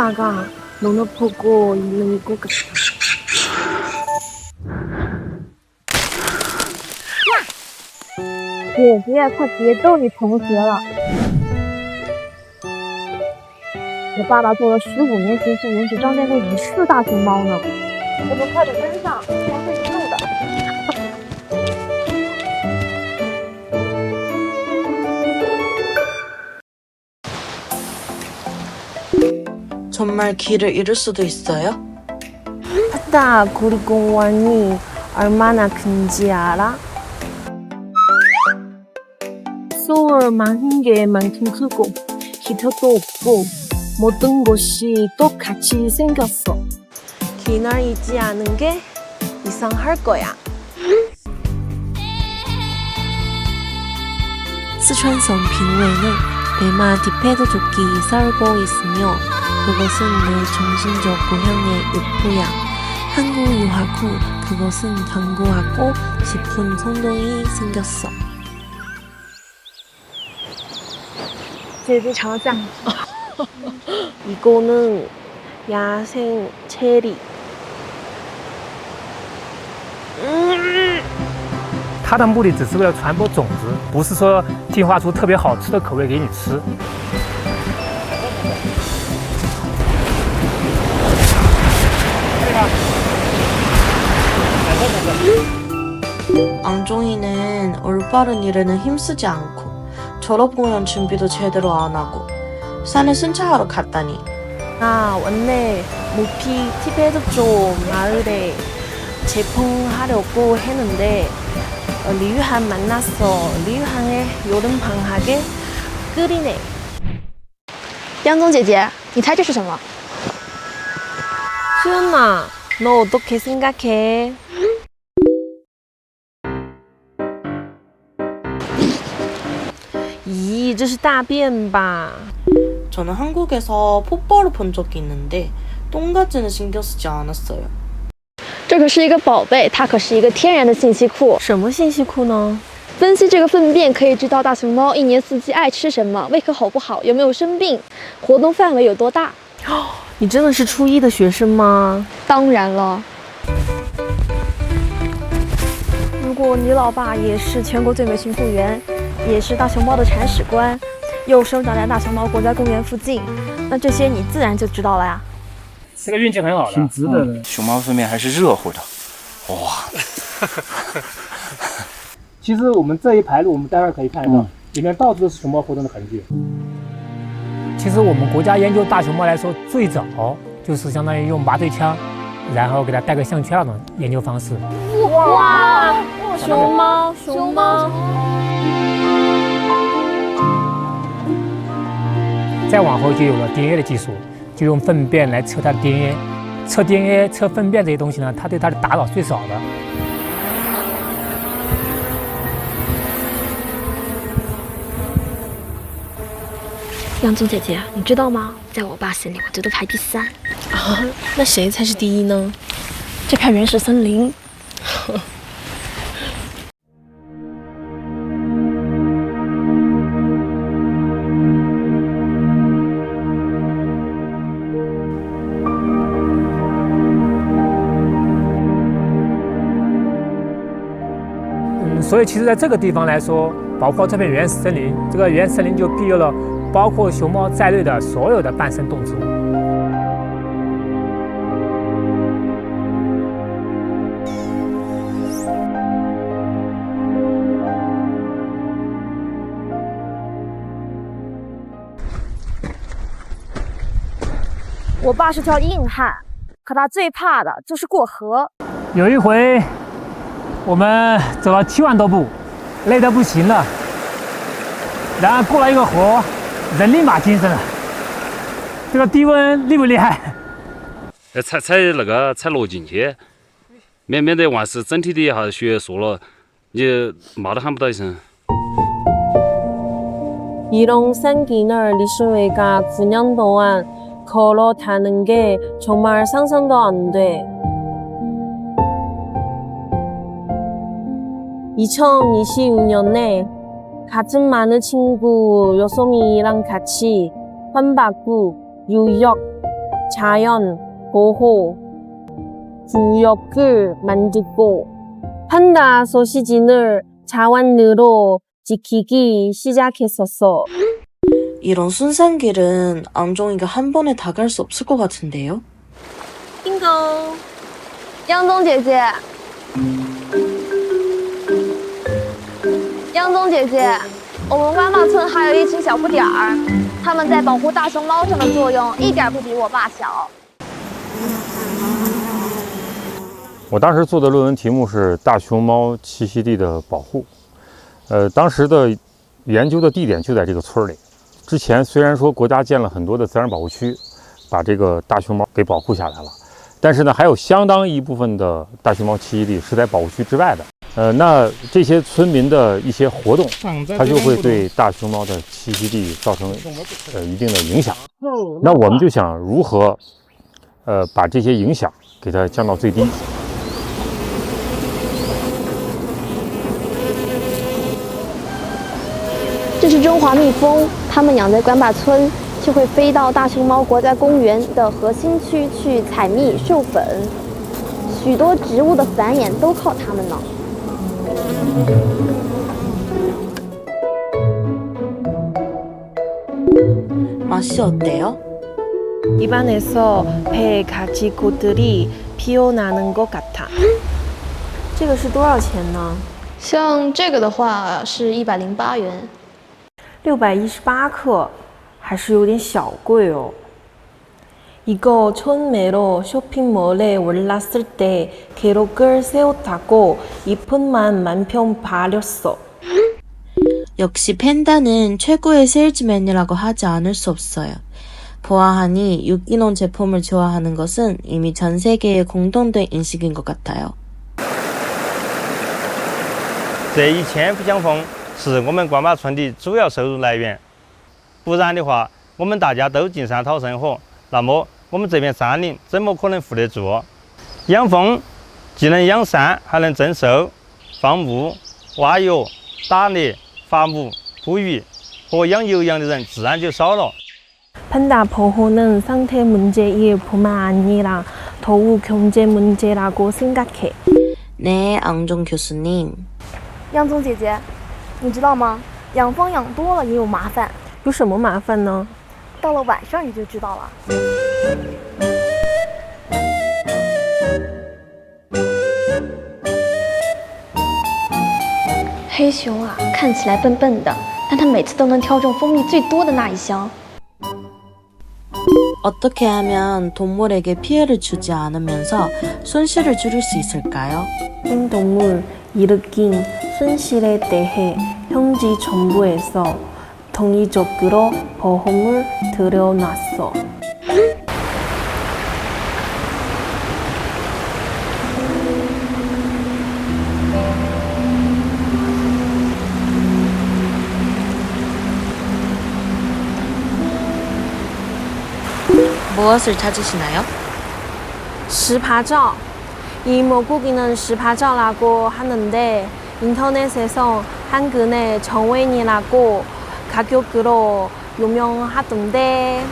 엄마가 너를 보고 있는 것 같아. 姐姐，快别逗你同学了。我爸爸做了15年刑事连续张见过以4大熊猫呢。我们快点跟上，这样会迷路的。 정말 길을 잃을 수도 있어요? 아따, 구리공원이 얼마나 큰지 알아? 서울만한 크고 기차도 없고 모든 곳이 똑같이 생겼어. 길 잊지 않은 게 이상할 거야. 四川省评委内 대마 디페도족이 살고 있으며 그것은 내 정신적 고향의 육부야. 한국 유학 후 그것은 강구하고 싶은冲动이 생겼어. 제주 장장. 이거는 야생 체리. 它的目的只是为了传播种子，不是说进化出特别好吃的口味给你吃。 앙종이는 올바른 일에는 힘쓰지 않고 졸업 공연 준비도 제대로 안 하고 산에 순찰하러 갔다니. 나 원래 모피 티베트 마을에 재풍하려고 했는데 리유한 만났어. 리유한의 여름 방학에 끓이네. 杨总姐姐，你猜这是什么？ 수연아, 너 어떻게 생각해? 이, 这是大便吧? 저는 한국에서 폭벌을 본 적이 있는데 똥가지는 신경 쓰지 않았어요. 这可是一个宝贝，它可是一个天然的信息库。什么信息库呢？分析这个粪便，可以知道大熊猫一年四季爱吃什么，胃口好不好，有没有生病，活动范围有多大。你真的是初一的学生吗？当然了。如果你老爸也是全国最美巡护员，也是大熊猫的铲屎官，又生长在大熊猫国家公园附近，那这些你自然就知道了呀。这个运气很好的，挺值得的。熊猫粪便还是热乎的，哇！其实我们这一排路，我们待会儿可以看得到，里面到处都是熊猫活动的痕迹。其实我们国家研究大熊猫来说，最早就是相当于用麻醉枪，然后给它带个项圈那种研究方式。哇，熊猫，熊猫。再往后就有了 DNA 的技术，就用粪便来测它的 DNA， 测 DNA、测粪便这些东西呢，它对它的打扰最少的。 杨总姐姐，你知道吗？在我爸心里，我觉得排第3。啊，那谁才是第一呢？这片原始森林。所以其实在这个地方来说，包括这片原始森林，这个原始森林就庇佑了包括熊猫在内的所有的半生动植物。我爸是条硬汉，可他最怕的就是过河。有一回，我们走了7万多步，累得不行了，然后过了一个河，人立马精神了。这个低温厉不厉害？踩落进去，免得万是整体的一下血缩了，你骂都喊不到一声。 이런 산길을 리슈웨가 9년 동안 걸어 타는 게 정말 상상도 안 돼. 2026년에 같은 많은 친구 여성이랑 같이 환바구, 뉴욕, 자연 보호 구역을 만들고 판다 소시지를 자원으로 지키기 시작했었어. 이런 순산길은 앙종이가 한 번에 다 갈 수 없을 것 같은데요? bingo，央宗姐姐，央宗姐姐，我们湾坝村还有一群小不点儿，他们在保护大熊猫上的作用一点不比我爸小。我当时做的论文题目是大熊猫栖息地的保护。当时的研究的地点就在这个村里。之前虽然说国家建了很多的自然保护区，把这个大熊猫给保护下来了，但是呢，还有相当一部分的大熊猫栖息地是在保护区之外的。那这些村民的一些活动，它就会对大熊猫的栖息地造成一定的影响。那我们就想如何把这些影响给它降到最低。这是中华蜜蜂，它们养在关坝村，就会飞到大熊猫国家公园的核心区去采蜜授粉，许多植物的繁衍都靠它们呢。 맛이 어때요? 입안에서 배 가지고들이 피어나는 것 같아. 这个是多少钱呢？像这个的话是108元，618克，还是有点小贵哦。 이거 처음으로 쇼핑몰에 올랐을 때 기록을 세웠다고 이쁜만 만평 바렸어. 역시 팬다는 최고의 세일즈맨이라고 하지 않을 수 없어요. 보아하니 유기농 제품을 좋아하는 것은 이미 전 세계의 공통된 인식인 것 같아요. 这1000幅江枫是我们关坝村的主要收入来源，不然的话，我们大家都进山讨生活，那么我们这片山林怎么可能护得住？养蜂既能养山，还能增收，放牧、挖药、打猎、伐木、捕鱼和养牛羊的人自然就少了。 판다 보호는 상태 문제일 뿐만 아니라 더욱 경제 문제라고 생각해. 네, 앙종 교수님. 央宗姐姐，你知道吗？养蜂养多了也有麻烦，有什么麻烦呢？到了晚上你就知道了。黑熊啊，看起来笨笨的，但它每次都能挑中蜂蜜最多的那一箱。 어떻게 하면 동물에게 피해를 주지 않으면서 손실을 줄일 수 있을까요? 동물 일으킨 손실에 대해 현지 정부에서 통일적으로 보험을 들여놨어. 무엇을 찾으시나요? 스파젓. 이 물고기는 스파젓라고 하는데 인터넷에서 한근의 정웬이라고 가격으로 유명하던데.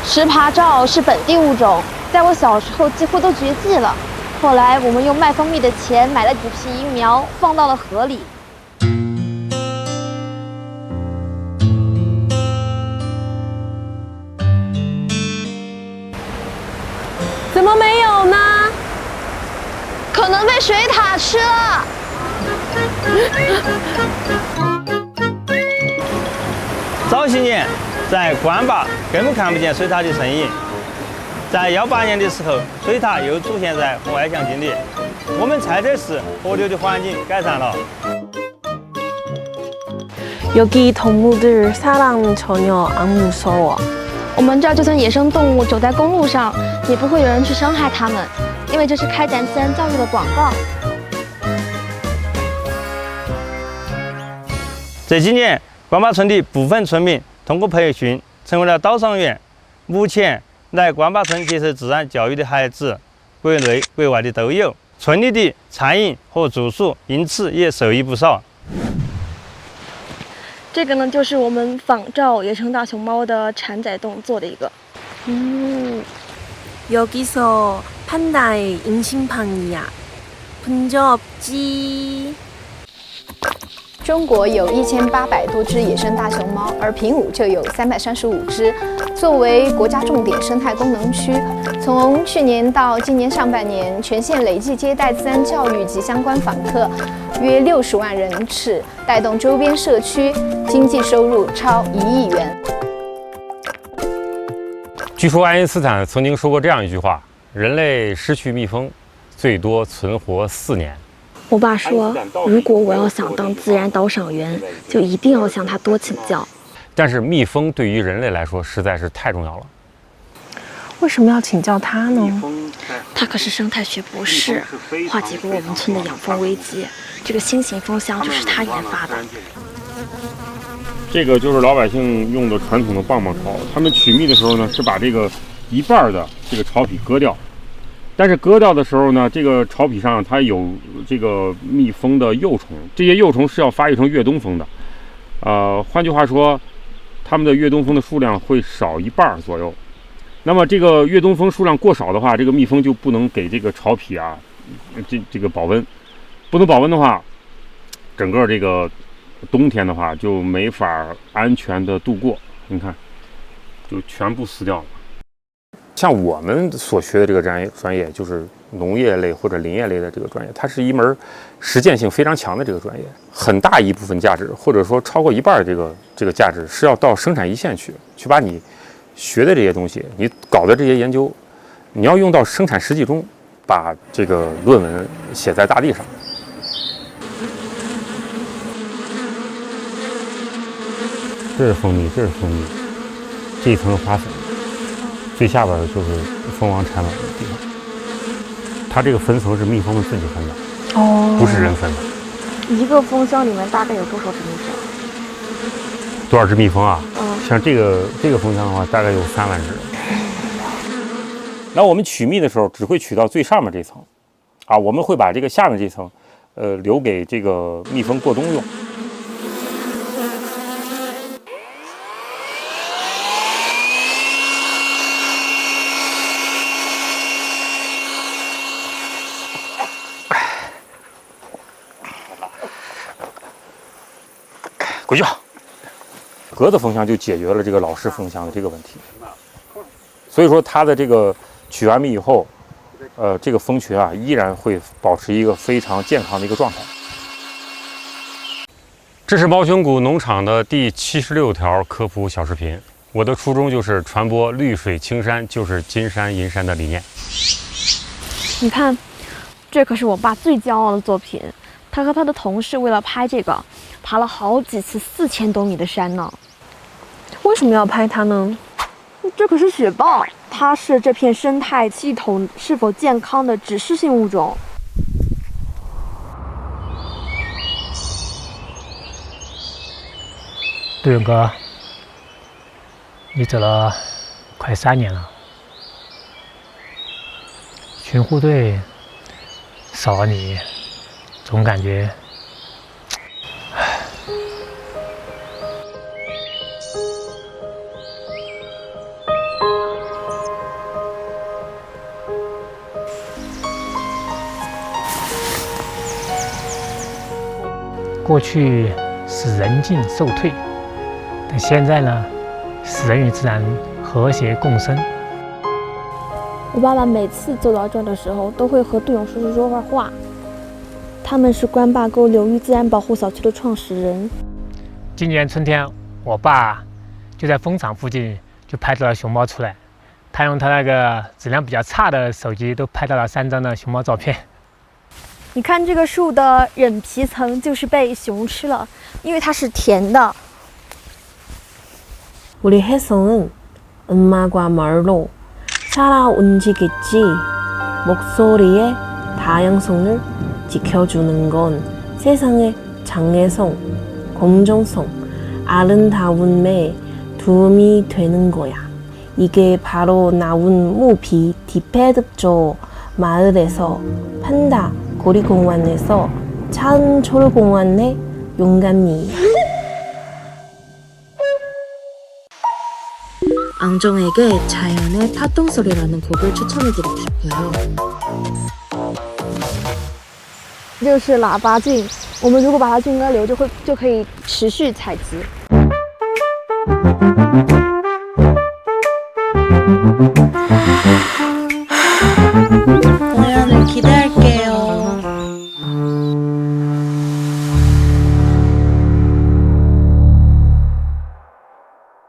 石爬照是本地物种，在我小时候几乎都绝迹了。后来我们用卖蜂蜜的钱买了几批鱼苗，放到了河里。 怎么没有呢？可能被水獭吃了。早些年在关坝根本看不见水獭的身影，在18年的时候，水獭又出现在河外乡境里，我们蔡甸市河流的环境改善了。 여기 동물들 사람 전혀 안 무서워. 我们这儿就算野生动物走在公路上，也不会有人去伤害它们，因为这是开展自然教育的广告。这几年，关坝村的部分村民通过培训成为了导赏员。目前来关坝村接受自然教育的孩子，国内国外的都有。村里的餐饮和住宿因此也受益不少。 这个呢，就是我们仿照野生大熊猫的产崽洞做的一个。 여기서 판다의 인신팡이야. 본 적 없지? 中国有1800多只野生大熊猫，而平武就有335只。作为国家重点生态功能区，从去年到今年上半年，全县累计接待自然教育及相关访客约60万人次，带动周边社区经济收入超1亿元。据说爱因斯坦曾经说过这样一句话：人类失去蜜蜂，最多存活4年。我爸说，如果我要想当自然导赏员，就一定要向他多请教。但是蜜蜂对于人类来说实在是太重要了。为什么要请教他呢？他可是生态学博士，化解过我们村的养蜂危机。这个新型蜂箱就是他研发的。这个就是老百姓用的传统的棒棒巢，他们取蜜的时候呢，是把这个一半的这个巢皮割掉。但是割掉的时候呢，这个巢皮上它有这个蜜蜂的幼虫，这些幼虫是要发育成越冬蜂的。换句话说，它们的越冬蜂的数量会少一半左右。那么这个越冬蜂数量过少的话，这个蜜蜂就不能给这个巢皮啊，这个保温，不能保温的话，整个这个冬天的话就没法安全的度过。你看，就全部死掉了。像我们所学的这个专业，就是农业类或者林业类的这个专业，它是一门实践性非常强的这个专业，很大一部分价值，或者说超过一半的这个价值，是要到生产一线去把你学的这些东西，你搞的这些研究，你要用到生产实际中，把这个论文写在大地上。这是蜂蜜，这是蜂蜜，这一层花粉。最下边就是蜂王产卵的地方，它这个分层是蜜蜂们自己分的，不是人分的。一个蜂箱里面大概有多少只蜜蜂？多少只蜜蜂啊？像这个蜂箱的话，大概有3万只。那我们取蜜的时候，只会取到最上面这层，啊，我们会把这个下面这层，留给这个蜜蜂过冬用。回去吧。格子蜂箱就解决了这个老式蜂箱的这个问题，所以说它的这个取完蜜以后，这个蜂群啊依然会保持一个非常健康的一个状态。这是猫熊谷农场的第76条科普小视频。我的初衷就是传播绿水青山就是金山银山的理念。你看，这可是我爸最骄傲的作品。他和他的同事为了拍这个，爬了好几次4000多米的山呢。为什么要拍它呢？这可是雪豹，它是这片生态系统是否健康的指示性物种。杜勇哥，你走了快3年了，巡护队少了你，总感觉，过去是人进兽退，但现在呢，是人与自然和谐共生。我爸爸每次走到这儿的时候，都会和杜勇叔叔说会儿话。他们是关坝沟流域自然保护小区的创始人。今年春天，我爸就在蜂场附近就拍到了熊猫出来，他用他那个质量比较差的手机都拍到了3张的熊猫照片。你看这个树的韧皮层就是被熊吃了，因为它是甜的。 우리 혜성은 엄마과 말로 살아움직이지 목소리의 다양성을 지켜주는 건 세상의 장애성, 공정성, 아름다움에 도움이 되는 거야. 이게 바로 나온 무비 디페드조 마을에서 판다 고리공원에서 찬초르공원의 용감이 앙종에게 자연의 파동소리라는 곡을 추천해드리고 싶어요. 这就是喇叭镜，我们如果把它菌根瘤，就可以持续采集。